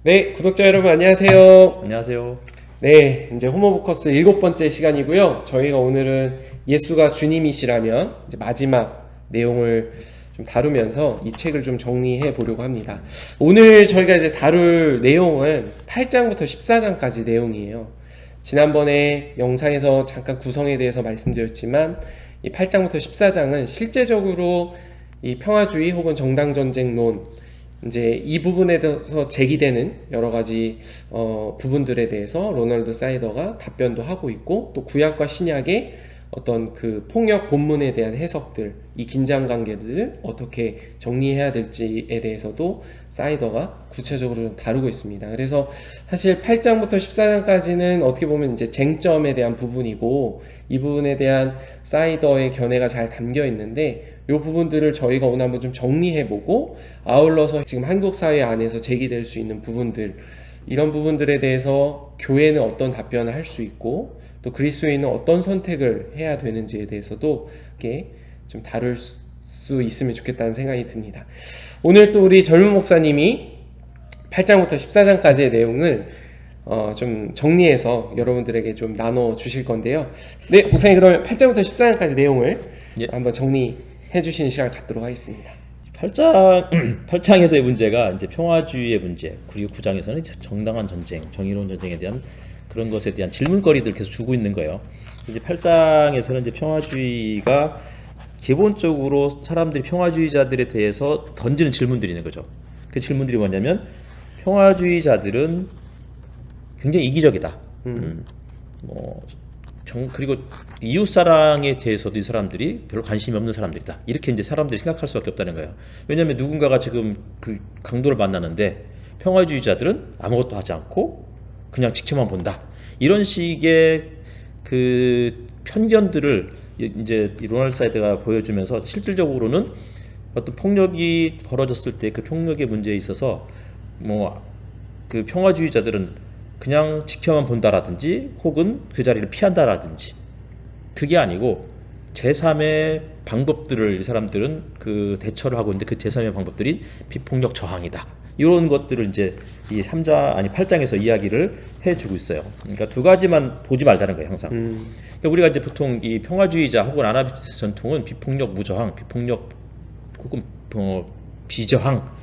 네, 구독자 여러분 안녕하세요. 안녕하세요. 네, 이제 호모포커스 7번째 시간이고요. 저희가 오늘은 예수가 주님이시라면 이제 마지막 내용을 좀 다루면서 이 책을 좀 정리해 보려고 합니다. 오늘 저희가 이제 다룰 내용은 8장부터 14장까지 내용이에요. 지난번에 영상에서 잠깐 구성에 대해서 말씀드렸지만 이 8장부터 14장은 실제적으로 이 평화주의 혹은 정당전쟁론 이제 이 부분에 대해서 제기되는 여러 가지 부분들에 대해서 로널드 사이더가 답변도 하고 있고, 또 구약과 신약의 어떤 그 폭력 본문에 대한 해석들, 이 긴장 관계들을 어떻게 정리해야 될지에 대해서도 사이더가 구체적으로 다루고 있습니다. 그래서 사실 8장부터 14장까지는 어떻게 보면 이제 쟁점에 대한 부분이고, 이 부분에 대한 사이더의 견해가 잘 담겨 있는데, 이 부분들을 저희가 오늘 한번 좀 정리해보고, 아울러서 지금 한국 사회 안에서 제기될 수 있는 부분들, 이런 부분들에 대해서 교회는 어떤 답변을 할 수 있고, 또 그리스도인은 어떤 선택을 해야 되는지에 대해서도 이렇게 좀 다룰 수 있으면 좋겠다는 생각이 듭니다. 오늘 또 우리 젊은 목사님이 8장부터 14장까지의 내용을 좀 정리해서 여러분들에게 좀 나눠 주실 건데요. 네, 목사님, 그러면 8장부터 14장까지 내용을 한번 정리해 주시는 시간을 갖도록 하겠습니다. 8장에서의 문제가 이제 평화주의의 문제, 그리고 9장에서는 정당한 전쟁, 정의로운 전쟁에 대한 그런 것에 대한 질문거리들 계속 주고 있는 거예요. 이제 8장에서는 이제 평화주의가 기본적으로 사람들이 평화주의자들에 대해서 던지는 질문들이 있는 거죠. 그 질문들이 뭐냐면, 평화주의자들은 굉장히 이기적이다. 뭐 그리고 이웃사랑에 대해서도 이 사람들이 별로 관심이 없는 사람들이다. 이렇게 이제 사람들이 생각할 수밖에 없다는 거예요. 왜냐하면 누군가가 지금 그 강도를 만나는데 평화주의자들은 아무것도 하지 않고 그냥 지켜만 본다. 이런 식의 그 편견들을 이제 로널드 사이드가 보여주면서, 실질적으로는 어떤 폭력이 벌어졌을 때 그 폭력의 문제에 있어서 뭐 그 평화주의자들은 그냥 지켜만 본다라든지 혹은 그 자리를 피한다라든지, 그게 아니고 제3의 방법들을 이 사람들은 그 대처를 하고 있는데, 그 제3의 방법들이 비폭력 저항이다. 이런 것들을 이제 이 8장에서 이야기를 해주고 있어요. 그러니까 두 가지만 보지 말자는 거예요, 항상. 그러니까 우리가 이제 보통 이 평화주의자 혹은 아나비스트 전통은 비폭력 무저항, 비폭력 혹은 비저항,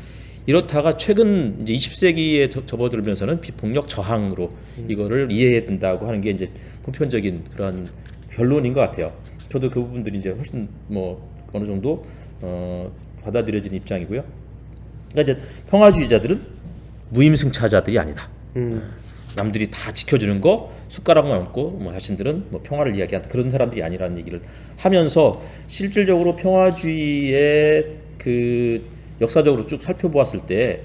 이렇다가 최근 이제 20세기에 접어들면서는 비폭력 저항으로 이거를 이해해야 된다고 하는 게 이제 보편적인 그런 결론인 것 같아요. 저도 그 부분들이 이제 훨씬 뭐 어느 정도 받아들여진 입장이고요. 그러니까 이제 평화주의자들은 무임승차자들이 아니다. 남들이 다 지켜주는 거 숟가락만 얹고 뭐 자신들은 뭐 평화를 이야기한다, 그런 사람들이 아니라는 얘기를 하면서, 실질적으로 평화주의의 그 역사적으로 쭉 살펴보았을 때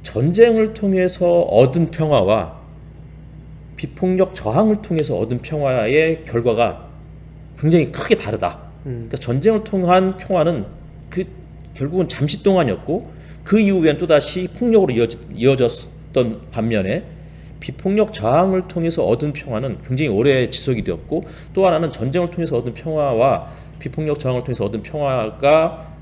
전쟁을 통해서 얻은 평화와 비폭력 저항을 통해서 얻은 평화의 결과가 굉장히 크게 다르다. 그러니까 전쟁을 통한 평화는 그 결국은 잠시 동안이었고, 그 이후엔 또다시 폭력으로 이어졌던 반면에 비폭력 저항을 통해서 얻은 평화는 굉장히 오래 지속이 되었고, 또 하나는 전쟁을 통해서 얻은 평화와 비폭력 저항을 통해서 얻은 평화가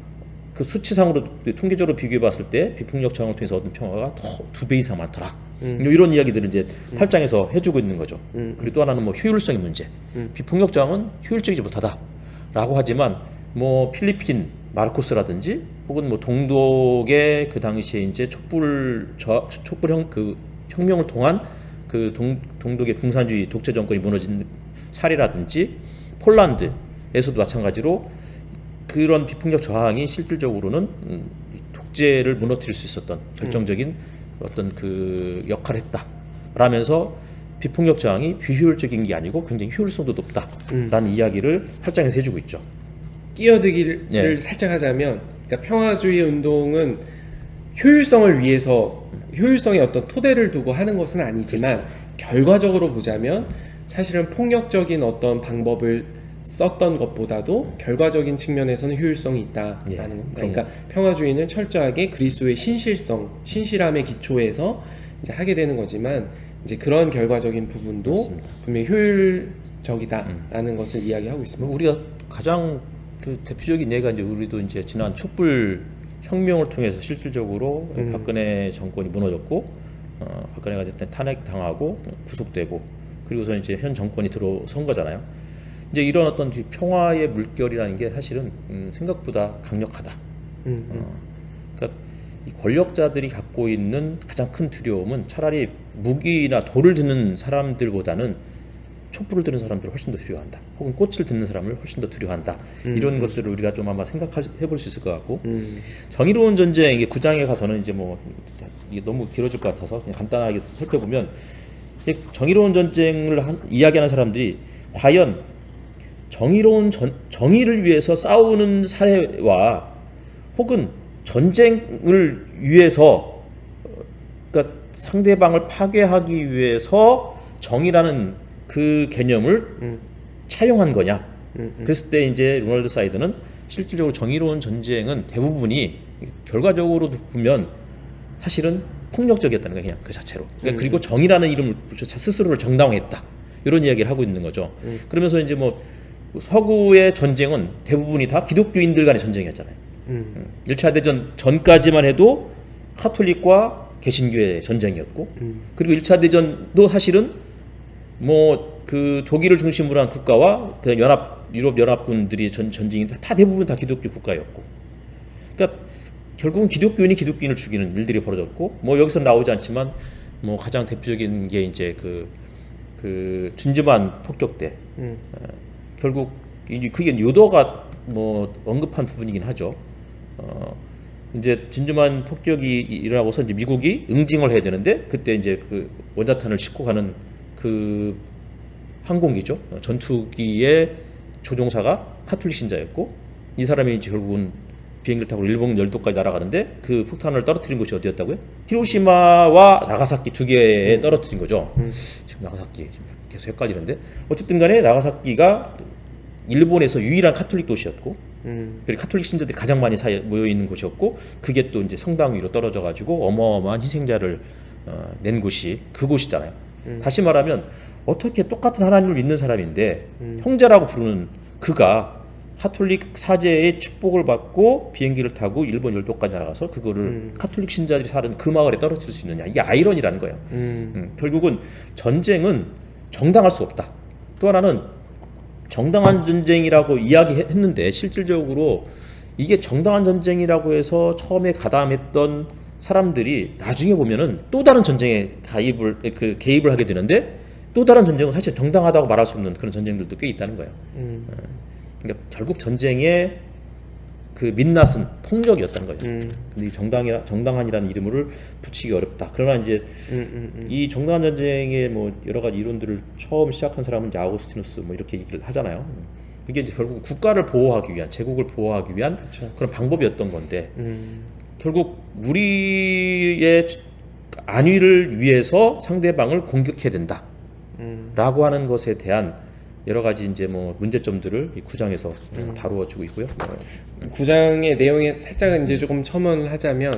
그 수치상으로 통계적으로 비교해 봤을 때 비폭력 저항을 통해서 얻은 평화가 더 2배 이상 많더라. 이런 이야기들을 이제 8장에서 해주고 있는 거죠. 그리고 또 하나는 뭐 효율성의 문제. 비폭력 저항은 효율적이지 못하다라고 하지만, 뭐 필리핀 마르코스라든지 혹은 뭐 동독의 그 당시에 이제 촛불형 그 혁명을 통한 그 동독의 공산주의 독재 정권이 무너진 사례라든지, 폴란드에서도 마찬가지로 그런 비폭력 저항이 실질적으로는 독재를 무너뜨릴 수 있었던 결정적인 어떤 그 역할을 했다라면서, 비폭력 저항이 비효율적인 게 아니고 굉장히 효율성도 높다라는 이야기를 8장에서 해주고 있죠. 끼어들기를 살짝 하자면, 그러니까 평화주의 운동은 효율성을 위해서 효율성의 어떤 토대를 두고 하는 것은 아니지만, 그렇죠, 결과적으로 보자면 사실은 폭력적인 어떤 방법을 썼던 것보다도 결과적인 측면에서는 효율성이 있다라는 겁니다. 그러니까 평화주의는 철저하게 그리스도의 신실함의 기초에서 이제 하게 되는 거지만, 이제 그런 결과적인 부분도 맞습니다. 분명히 효율적이다라는 것을 이야기하고 있습니다. 우리가 가장 그 대표적인 예가 이제 우리도 이제 지난 촛불 혁명을 통해서 실질적으로 박근혜 정권이 무너졌고 박근혜가 어쨌든 탄핵당하고 구속되고 그리고서 이제 현 정권이 들어선 거잖아요. 이제 이런 어떤 평화의 물결이라는 게 사실은 생각보다 강력하다. 그러니까 이 권력자들이 갖고 있는 가장 큰 두려움은 차라리 무기나 돌을 드는 사람들보다는 촛불을 드는 사람들을 훨씬 더 두려워한다. 혹은 꽃을 드는 사람을 훨씬 더 두려워한다. 이런 것들을 우리가 좀 아마 생각해 볼 수 있을 것 같고 정의로운 전쟁 이게 9장에 가서는 이제 뭐 이게 너무 길어질 것 같아서 그냥 간단하게 살펴보면 정의로운 전쟁을 이야기하는 사람들이 과연 정의를 위해서 싸우는 사례와 혹은 전쟁을 위해서 그러니까 상대방을 파괴하기 위해서 정의라는 그 개념을 차용한 거냐. 그랬을 때 이제 로널드 사이드는 실질적으로 정의로운 전쟁은 대부분이 결과적으로 보면 사실은 폭력적이었다는 거예요. 그냥 그 자체로. 그러니까 그리고 정의라는 이름을 붙여 스스로를 정당화했다. 이런 이야기를 하고 있는 거죠. 그러면서 이제 뭐 서구의 전쟁은 대부분이 다 기독교인들 간의 전쟁이었잖아요. 1차 대전 전까지만 해도 카톨릭과 개신교의 전쟁이었고 그리고 1차 대전도 사실은 뭐 그 독일을 중심으로 한 국가와 그 유럽 연합군들이 전쟁이 다 대부분 다 기독교 국가였고 그러니까 결국은 기독교인이 기독교인을 죽이는 일들이 벌어졌고 뭐 여기서 나오지 않지만 뭐 가장 대표적인 게 이제 그 진주만 폭격 때 결국 그게 요더가 뭐 언급한 부분이긴 하죠. 이제 진주만 폭격이 일어나고서 이제 미국이 응징을 해야 되는데 그때 이제 그 원자탄을 싣고 가는 그 항공기죠. 전투기의 조종사가 카톨릭 신자였고 이 사람이 이제 결국은 비행기를 타고 일본 열도까지 날아가는데 그 폭탄을 떨어뜨린 곳이 어디였다고요? 히로시마와 나가사키 두 개에 떨어뜨린 거죠. 지금 나가사키 지금 계속 헷갈리는데 어쨌든 간에 나가사키가 일본에서 유일한 카톨릭 도시였고 그리고 카톨릭 신자들이 가장 많이 모여 있는 곳이었고 그게 또 이제 성당 위로 떨어져 가지고 어마어마한 희생자를 낸 곳이 그곳이잖아요. 다시 말하면 어떻게 똑같은 하나님을 믿는 사람인데 형제라고 부르는 그가 카톨릭 사제의 축복을 받고 비행기를 타고 일본 열도까지 날아가서 그거를 카톨릭 신자들이 사는 그 마을에 떨어뜨릴 수 있느냐. 이게 아이러니라는 거예요. 결국은 전쟁은 정당할 수 없다. 또 하나는 정당한 전쟁이라고 이야기했는데 실질적으로 이게 정당한 전쟁이라고 해서 처음에 가담했던 사람들이 나중에 보면은 또 다른 전쟁에 개입을 하게 되는데 또 다른 전쟁은 사실 정당하다고 말할 수 없는 그런 전쟁들도 꽤 있다는 거예요. 그러니까 결국 전쟁의 그 민낯은 폭력이었다는 거죠. 근데 이 정당한이라는 이름을 붙이기 어렵다. 그러나 이제 이 정당한 전쟁의 뭐 여러 가지 이론들을 처음 시작한 사람은 이제 아우구스티누스 뭐 이렇게 얘기를 하잖아요. 이게 이제 결국 국가를 보호하기 위한, 제국을 보호하기 위한 그쵸. 그런 방법이었던 건데 결국 우리의 안위를 위해서 상대방을 공격해야 된다라고 하는 것에 대한 여러 가지 이제 뭐 문제점들을 이 9장에서 다루어지고 있고요. 9장의 내용에 살짝 이제 조금 첨언을 하자면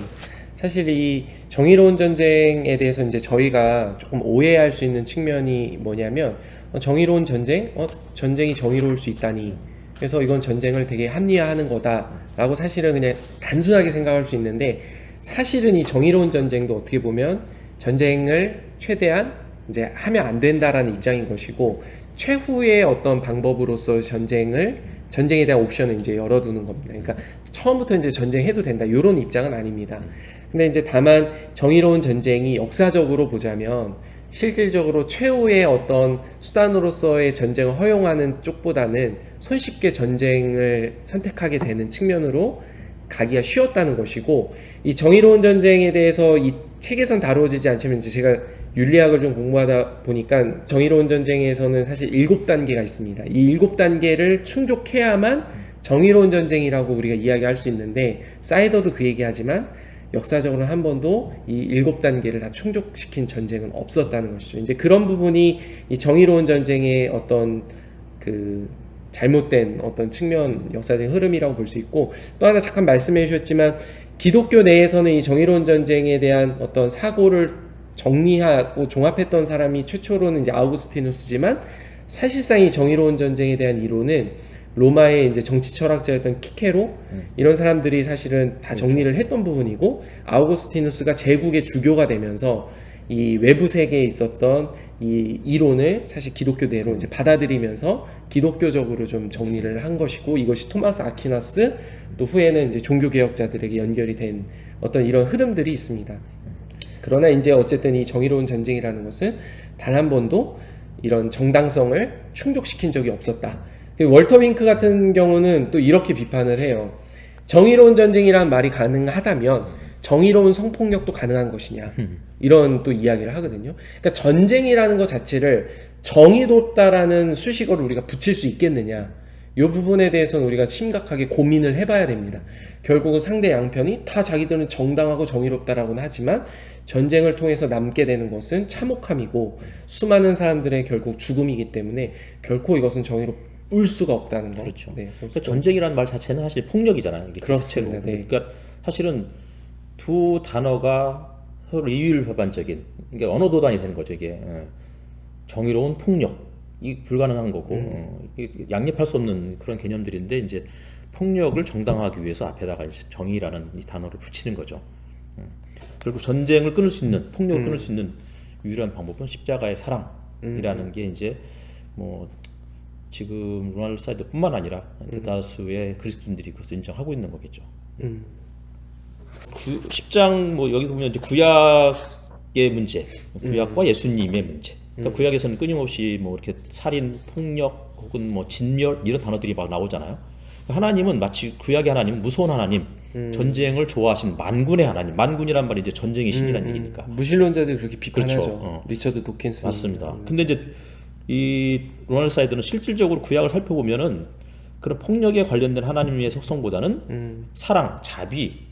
사실 이 정의로운 전쟁에 대해서 이제 저희가 조금 오해할 수 있는 측면이 뭐냐면 정의로운 전쟁, 전쟁이 정의로울 수 있다니. 그래서 이건 전쟁을 되게 합리화하는 거다라고 사실은 그냥 단순하게 생각할 수 있는데 사실은 이 정의로운 전쟁도 어떻게 보면 전쟁을 최대한 이제 하면 안 된다라는 입장인 것이고 최후의 어떤 방법으로서 전쟁에 대한 옵션을 이제 열어두는 겁니다. 그러니까 처음부터 이제 전쟁해도 된다 이런 입장은 아닙니다. 근데 이제 다만 정의로운 전쟁이 역사적으로 보자면 실질적으로 최후의 어떤 수단으로서의 전쟁을 허용하는 쪽보다는 손쉽게 전쟁을 선택하게 되는 측면으로 가기가 쉬웠다는 것이고 이 정의로운 전쟁에 대해서 이 책에선 다루어지지 않지만 이제 제가 윤리학을 좀 공부하다 보니까 정의로운 전쟁에서는 사실 7단계가 있습니다. 이 7단계를 충족해야만 정의로운 전쟁이라고 우리가 이야기할 수 있는데 사이더도 그 얘기하지만 역사적으로는 한 번도 이 7단계를 다 충족시킨 전쟁은 없었다는 것이죠. 이제 그런 부분이 이 정의로운 전쟁의 어떤 그 잘못된 어떤 측면 역사적인 흐름이라고 볼 수 있고 또 하나 잠깐 말씀해 주셨지만 기독교 내에서는 이 정의로운 전쟁에 대한 어떤 사고를 정리하고 종합했던 사람이 최초로는 이제 아우구스티누스지만 사실상 이 정의로운 전쟁에 대한 이론은 로마의 이제 정치 철학자였던 키케로 이런 사람들이 사실은 다 정리를 했던 부분이고 아우구스티누스가 제국의 주교가 되면서 이 외부 세계에 있었던 이 이론을 사실 기독교대로 이제 받아들이면서 기독교적으로 좀 정리를 한 것이고 이것이 토마스 아퀴나스 또 후에는 이제 종교개혁자들에게 연결이 된 어떤 이런 흐름들이 있습니다. 그러나 이제 어쨌든 이 정의로운 전쟁이라는 것은 단 한 번도 이런 정당성을 충족시킨 적이 없었다. 월터 윙크 같은 경우는 또 이렇게 비판을 해요. 정의로운 전쟁이라는 말이 가능하다면 정의로운 성폭력도 가능한 것이냐 이런 또 이야기를 하거든요. 그러니까 전쟁이라는 것 자체를 정의롭다라는 수식어를 우리가 붙일 수 있겠느냐 이 부분에 대해서는 우리가 심각하게 고민을 해봐야 됩니다. 결국은 상대 양편이 다 자기들은 정당하고 정의롭다라고는 하지만 전쟁을 통해서 남게 되는 것은 참혹함이고 수많은 사람들의 결국 죽음이기 때문에 결코 이것은 정의로울 수가 없다는 거. 그렇죠. 네, 그러니까 전쟁이라는 말 자체는 사실 폭력이잖아요. 이게 그렇습니다. 자체로. 네. 그러니까 사실은 두 단어가 서로 이율배반적인 그러니까 언어 도단이 되는 거죠. 이게 정의로운 폭력 이 불가능한 거고 이게 양립할 수 없는 그런 개념들인데 이제 폭력을 정당화하기 위해서 앞에다가 이제 정의라는 이 단어를 붙이는 거죠. 결국 전쟁을 끊을 수 있는 폭력을 끊을 수 있는 유일한 방법은 십자가의 사랑이라는 게 이제 뭐 지금 로날드 사이더뿐만 아니라 대다수의 그리스도인들이 그것을 인정하고 있는 거겠죠. 10장 뭐 여기 보면 이제 구약의 문제, 구약과 예수님의 문제. 그러니까 구약에서는 끊임없이 뭐 이렇게 살인, 폭력 혹은 뭐 진멸 이런 단어들이 막 나오잖아요. 하나님은 마치 구약의 하나님은 무서운 하나님, 전쟁을 좋아하신 만군의 하나님, 만군이란 말이 이제 전쟁의 신이라는 얘기니까. 무신론자들이 그렇게 비판하죠. 그렇죠. 리처드 도킨스. 맞습니다. 근데 이제 이 로널드 사이드는 실질적으로 구약을 살펴보면은 그런 폭력에 관련된 하나님의 속성보다는 사랑, 자비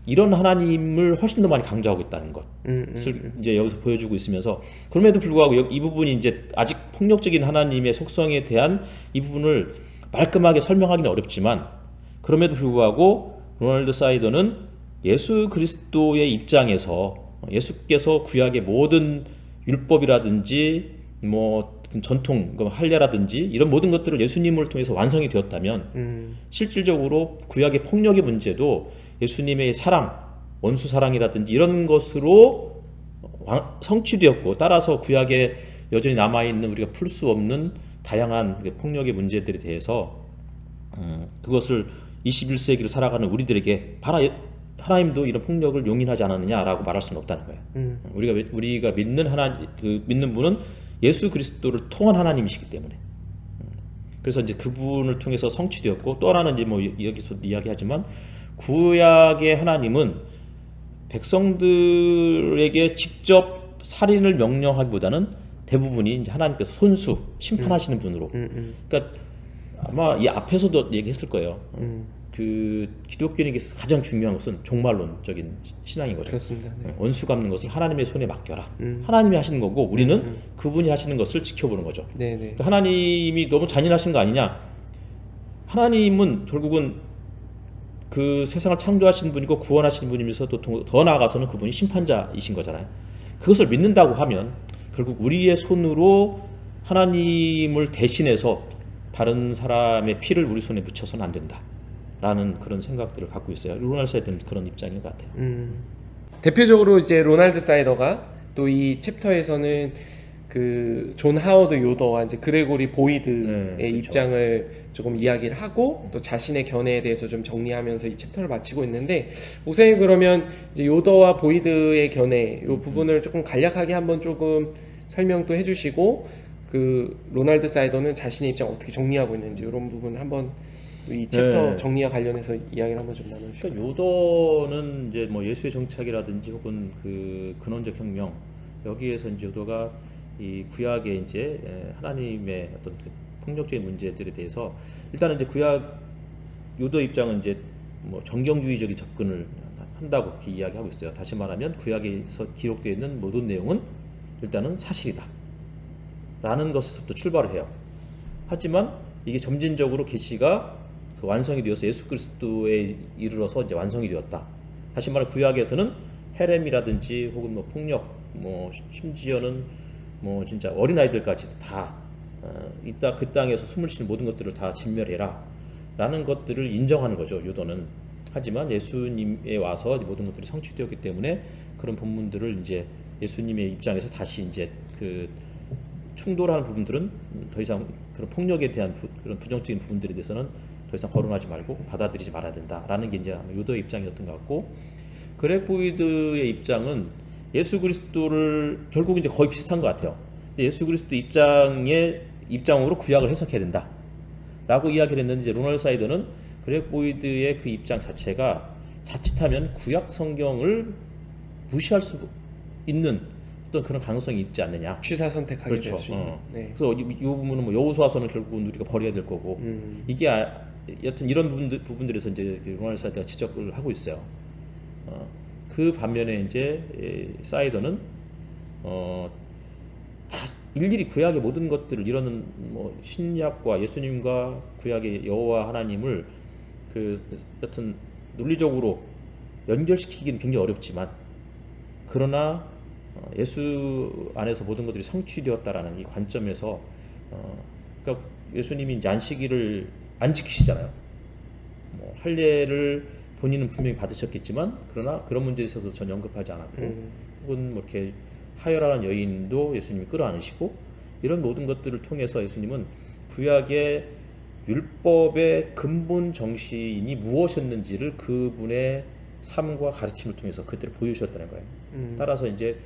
이런 하나님을 훨씬 더 많이 강조하고 있다는 것을 이제 여기서 보여주고 있으면서 그럼에도 불구하고 이 부분이 이제 아직 폭력적인 하나님의 속성에 대한 이 부분을 말끔하게 설명하기는 어렵지만 그럼에도 불구하고 로널드 사이더는 예수 그리스도의 입장에서 예수께서 구약의 모든 율법이라든지 뭐 전통 할례라든지 이런 모든 것들을 예수님을 통해서 완성이 되었다면 실질적으로 구약의 폭력의 문제도 예수님의 사랑, 원수 사랑이라든지 이런 것으로 성취되었고 따라서 구약에 여전히 남아있는 우리가 풀 수 없는 다양한 폭력의 문제들에 대해서 그것을 21세기를 살아가는 우리들에게 하나님도 이런 폭력을 용인하지 않았느냐라고 말할 수는 없다는 거예요. 우리가 믿는 믿는 분은 예수 그리스도를 통한 하나님이시기 때문에 그래서 이제 그분을 통해서 성취되었고 또 하나는 이제 뭐 여기서 이야기하지만 구약의 하나님은 백성들에게 직접 살인을 명령하기보다는 대부분이 이제 하나님께서 손수 심판하시는 분으로. 그러니까 아마 이 앞에서도 얘기했을 거예요. 그 기독교인에게 가장 중요한 것은 종말론적인 신앙이거든요. 그렇습니다. 네. 원수 갚는 것을 하나님의 손에 맡겨라. 하나님이 하시는 거고 우리는 그분이 하시는 것을 지켜보는 거죠. 네네. 그러니까 하나님이 너무 잔인하신 거 아니냐? 하나님은 결국은 그 세상을 창조하신 분이고 구원하신 분이면서 또 더 나아가서는 그분이 심판자이신 거잖아요. 그것을 믿는다고 하면 결국 우리의 손으로 하나님을 대신해서 다른 사람의 피를 우리 손에 묻혀서는 안 된다라는 그런 생각들을 갖고 있어요. 로날드 사이드는 그런 입장인 것 같아요. 대표적으로 이제 로날드 사이더가 또 이 챕터에서는 그 존 하워드 요더와 이제 그레고리 보이드의 그렇죠. 입장을 조금 이야기를 하고 또 자신의 견해에 대해서 좀 정리하면서 이 챕터를 마치고 있는데 우선이 그러면 이제 요더와 보이드의 견해 이 부분을 조금 간략하게 한번 조금 설명도 해주시고 그 로날드 사이더는 자신의 입장 어떻게 정리하고 있는지 이런 부분 한번 이 챕터 정리와 관련해서 이야기를 한번 좀 나눠주시죠. 그러니까 요더는 이제 뭐 예수의 정착이라든지 혹은 그 근원적 혁명 여기에서 이제 요더가 이 구약의 이제 하나님의 어떤 폭력적인 문제들에 대해서 일단은 이제 구약 요더 입장은 이제 뭐 정경주의적인 접근을 한다고 이렇게 이야기하고 있어요. 다시 말하면 구약에서 기록되어 있는 모든 내용은 일단은 사실이다 라는 것에서부터 출발을 해요. 하지만 이게 점진적으로 계시가 그 완성이 되어서 예수 그리스도에 이르러서 이제 완성이 되었다. 다시 말해 구약에서는 헤렘이라든지 혹은 뭐 폭력 뭐 심지어는 뭐 진짜 어린아이들까지도 다 이따 그 땅에서 숨을 쉬는 모든 것들을 다 진멸해라 라는 것들을 인정하는 거죠. 유도는. 하지만 예수님에 와서 모든 것들이 성취되었기 때문에 그런 본문들을 이제 예수님의 입장에서 다시 이제 그 충돌하는 부분들은 더 이상 그런 폭력에 대한 그런 부정적인 부분들에 대해서는 더 이상 거론하지 말고 받아들이지 말아야 된다라는 게 이제 유도의 입장이었던 것 같고, 그렉 보이드의 입장은 예수 그리스도를 결국 이제 거의 비슷한 것 같아요. 근데 예수 그리스도 입장으로 구약을 해석해야 된다라고 이야기를 했는데, 이제 로널드 사이더는 그렉 보이드의 그 입장 자체가 자칫하면 구약 성경을 무시할 수 있는 어떤 그런 가능성이 있지 않느냐. 취사 선택하게 그렇죠. 될 수 있는. 네. 그래서 이 부분은 뭐 여호수아서는 결국은 우리가 버려야 될 거고, 이게 여튼 이런 부분들에서 이제 로널드 사이더가 지적을 하고 있어요. 그 반면에 이제 사이더는 다 일일이 구약의 모든 것들을 이런 뭐 신약과 예수님과 구약의 여호와 하나님을 그 여튼 논리적으로 연결시키기는 굉장히 어렵지만, 그러나 예수 안에서 모든 것들이 성취되었다라는 이 관점에서 그러니까 예수님이 이제 안식일을 안 지키시잖아요. 뭐 할례를 본인은 분명히 받으셨겠지만, 그러나 그런 문제에 있어서 전혀 언급하지 않았고, 혹은 뭐 이렇게 하혈하는 여인도 예수님이 끌어안으시고, 이런 모든 것들을 통해서 예수님은 구약의 율법의 근본 정신이 무엇이었는지를 그분의 삶과 가르침을 통해서 그들을 보여주셨다는 거예요. 따라서 이제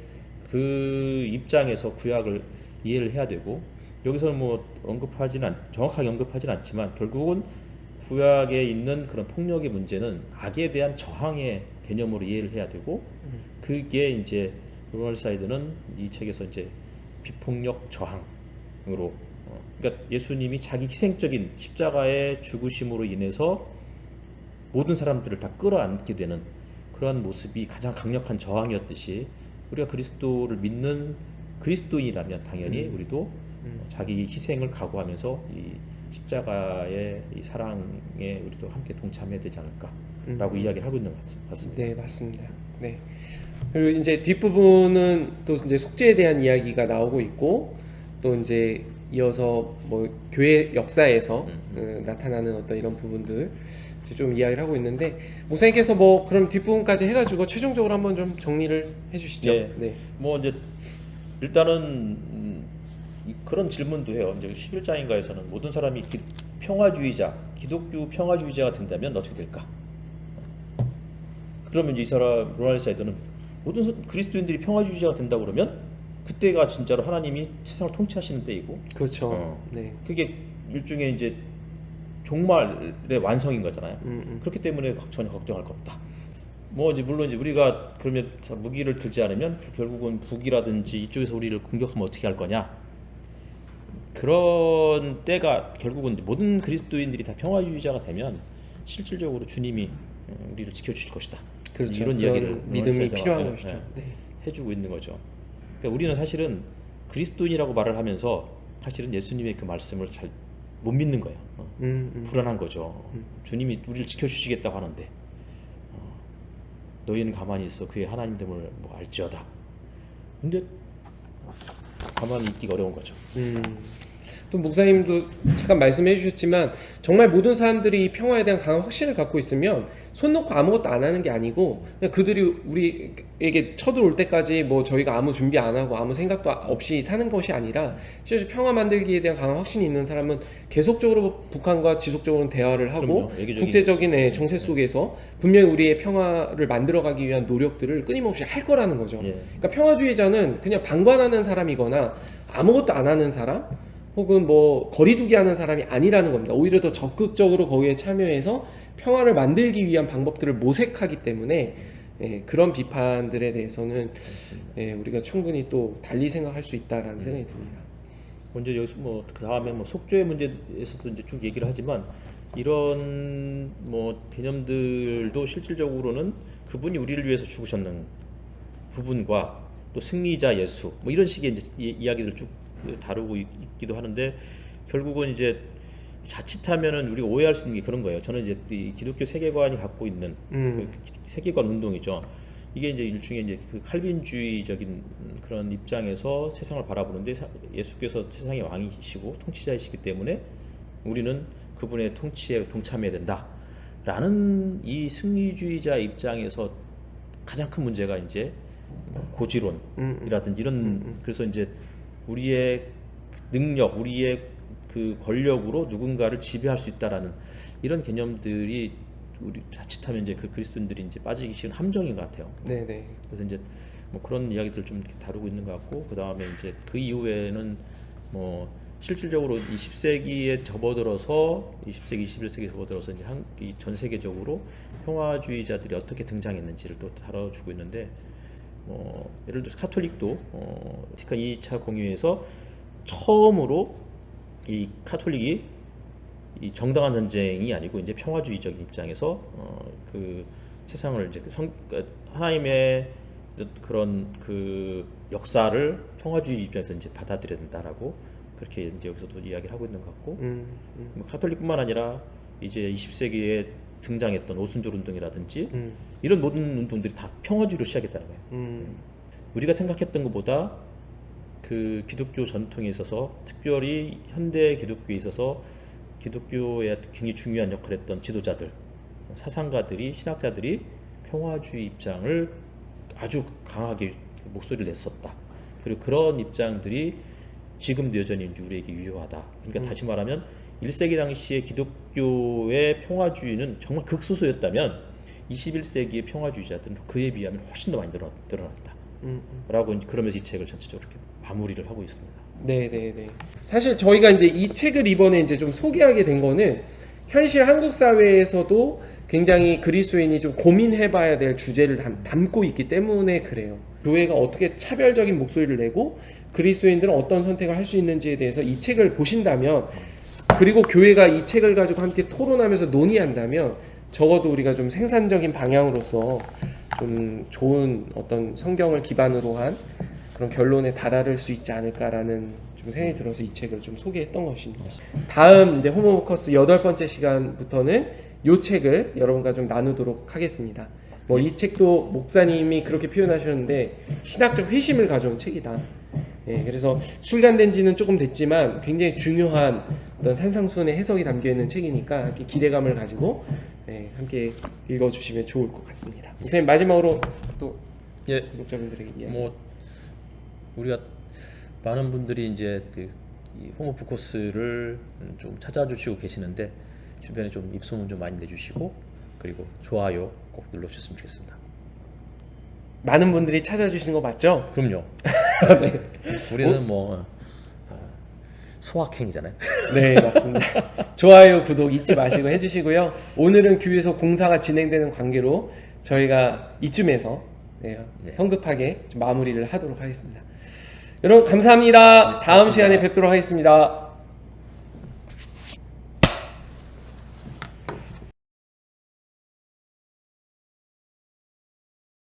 그 입장에서 구약을 이해를 해야 되고, 여기서는 뭐 정확하게 언급하지는 않지만 결국은 구약에 있는 그런 폭력의 문제는 악에 대한 저항의 개념으로 이해를 해야 되고, 그게 이제 로널드 사이드는 이 책에서 이제 비폭력 저항으로, 그러니까 예수님이 자기 희생적인 십자가의 죽으심으로 인해서 모든 사람들을 다 끌어안게 되는 그러한 모습이 가장 강력한 저항이었듯이, 우리가 그리스도를 믿는 그리스도인이라면 당연히 우리도 자기 희생을 각오하면서 이 십자가의 이 사랑에 우리도 함께 동참해야 되지 않을까라고 이야기를 하고 있는 것 같습니다. 네, 맞습니다. 네. 그리고 이제 뒷부분은 또 이제 속죄에 대한 이야기가 나오고 있고, 또 이제 이어서 뭐 교회 역사에서 나타나는 어떤 이런 부분들 이제 좀 이야기를 하고 있는데, 목사님께서 뭐 그럼 뒷부분까지 해가지고 최종적으로 한번 좀 정리를 해주시죠. 네. 네. 뭐 이제 일단은 그런 질문도 해요. 이제 11장인가에서는 모든 사람이 기독교 평화주의자가 된다면 어떻게 될까? 그러면 이제 이 사람 로널드 사이더는 모든 그리스도인들이 평화주의자가 된다 그러면 그때가 진짜로 하나님이 세상을 통치하시는 때이고, 그렇죠. 네. 그게 일종의 이제 종말의 완성인 거잖아요. 그렇기 때문에 전혀 걱정할 거 없다. 뭐 이제 물론 이제 우리가 그러면 무기를 들지 않으면 결국은 북이라든지 이쪽에서 우리를 공격하면 어떻게 할 거냐? 그런 때가 결국은 모든 그리스도인들이 다 평화주의자가 되면 실질적으로 주님이 우리를 지켜주실 것이다. 그렇죠. 이런 이야기를 믿음이 필요한 것이죠. 네. 해주고 있는 거죠. 그러니까 우리는 사실은 그리스도인이라고 말을 하면서 사실은 예수님의 그 말씀을 잘 못 믿는 거예요. 불안한 거죠. 주님이 우리를 지켜주시겠다고 하는데 너희는 가만히 있어 그의 하나님됨을 뭐 알지어다. 근데 가만히 있기가 어려운 거죠. 또 목사님도 잠깐 말씀해 주셨지만, 정말 모든 사람들이 평화에 대한 강한 확신을 갖고 있으면 손 놓고 아무것도 안 하는 게 아니고, 그냥 그들이 우리에게 쳐들어올 때까지 뭐 저희가 아무 준비 안 하고 아무 생각도 없이 사는 것이 아니라, 실제 평화 만들기에 대한 강한 확신이 있는 사람은 계속적으로 북한과 지속적으로 대화를 하고 국제적인 정세 속에서 분명히 우리의 평화를 만들어가기 위한 노력들을 끊임없이 할 거라는 거죠. 그러니까 평화주의자는 그냥 방관하는 사람이거나 아무것도 안 하는 사람, 혹은 뭐 거리두기 하는 사람이 아니라는 겁니다. 오히려 더 적극적으로 거기에 참여해서 평화를 만들기 위한 방법들을 모색하기 때문에, 그런 비판들에 대해서는 우리가 충분히 또 달리 생각할 수 있다라는 생각이 듭니다. 먼저 여기서 뭐 그 다음에 뭐 속죄의 문제에서도 이제 쭉 얘기를 하지만, 이런 뭐 개념들도 실질적으로는 그분이 우리를 위해서 죽으셨는 부분과 또 승리자 예수 뭐 이런 식의 이제 이야기들을 쭉 다루고 있기도 하는데, 결국은 이제 자칫하면은 우리가 오해할 수 있는 게 그런 거예요. 저는 이제 이 기독교 세계관이 갖고 있는 그 세계관 운동이죠. 이게 이제 일종의 이제 그 칼빈주의적인 그런 입장에서 세상을 바라보는데 예수께서 세상의 왕이시고 통치자이시기 때문에 우리는 그분의 통치에 동참해야 된다라는 이 입장에서 가장 큰 문제가 이제 고지론이라든지 이런 그래서 이제 우리의 능력, 우리의 그 권력으로 누군가를 지배할 수 있다라는 이런 개념들이 우리 자칫하면 이제 그 그리스도인들이 이제 빠지기 쉬운 함정인 것 같아요. 네네. 그래서 이제 뭐 그런 이야기들을 좀 다루고 있는 것 같고 그 다음에 이제 그 이후에는 뭐 실질적으로 20세기에 접어들어서 20세기, 21세기에 접어들어서 이제 전 세계적으로 평화주의자들이 어떻게 등장했는지를 또 다뤄주고 있는데 예를 들어서 카톨릭도 바티칸 2차 공의회에서 처음으로 이 카톨릭이 이 정당한 전쟁이 아니고 이제 평화주의적인 입장에서 그 세상을 이제 하나님의 그런 그 역사를 평화주의 입장에서 이제 받아들여야 된다라고 그렇게 이제 여기서도 이야기를 하고 있는 것 같고 뭐 카톨릭뿐만 아니라 이제 20세기에 등장했던 오순절 운동이라든지 이런 모든 운동들이 다 평화주의로 시작했다는 거예요. 우리가 생각했던 것보다 그 기독교 전통에 있어서 특별히 현대 기독교에 있어서 기독교에 굉장히 중요한 역할을 했던 지도자들, 사상가들이, 신학자들이 평화주의 입장을 아주 강하게 목소리를 냈었다. 그리고 그런 입장들이 지금도 여전히 우리에게 유효하다. 그러니까 다시 말하면 1세기 당시의 기독교의 평화주의는 정말 극소수였다면 21세기의 평화주의자들은 그에 비하면 훨씬 더 많이 늘어났다. 라고 그러면서 이 책을 전체적으로 이렇게 마무리를 하고 있습니다. 네네네. 사실 저희가 이제 이 책을 이번에 이제 좀 소개하게 된 거는 현실 한국 사회에서도 굉장히 그리스도인이 좀 고민해봐야 될 주제를 담고 있기 때문에 그래요. 교회가 어떻게 차별적인 목소리를 내고 그리스도인들은 어떤 선택을 할 수 있는지에 대해서 이 책을 보신다면, 그리고 교회가 이 책을 가지고 함께 토론하면서 논의한다면 적어도 우리가 좀 생산적인 방향으로서 좀 좋은 어떤 성경을 기반으로 한 그런 결론에 다다를 수 있지 않을까라는 좀 생각이 들어서 이 책을 좀 소개했던 것입니다. 다음 이제 호모포커스 8번째 시간부터는 이 책을 여러분과 좀 나누도록 하겠습니다. 뭐 이 책도 목사님이 그렇게 표현하셨는데 신학적 회심을 가져온 책이다. 예, 그래서 출간된 지는 조금 됐지만 굉장히 중요한 어떤 산상수훈의 해석이 담겨 있는 책이니까 이렇게 기대감을 가지고 함께 읽어주시면 좋을 것 같습니다. 목사님 마지막으로 또 구독자분들에게 이야기. 뭐 우리가 많은 분들이 이제 이 호모포커스를 좀 찾아주시고 계시는데 주변에 좀 입소문 좀 많이 내주시고 그리고 좋아요 꼭 눌러주셨으면 좋겠습니다. 많은 분들이 찾아주시는 거 맞죠? 그럼요. 네. 우리는 뭐 소확행이잖아요. 네, 맞습니다. 좋아요, 구독 잊지 마시고 해주시고요. 오늘은 교회에서 공사가 진행되는 관계로 저희가 이쯤에서 성급하게 좀 마무리를 하도록 하겠습니다. 여러분 감사합니다. 다음 시간에 뵙도록 하겠습니다.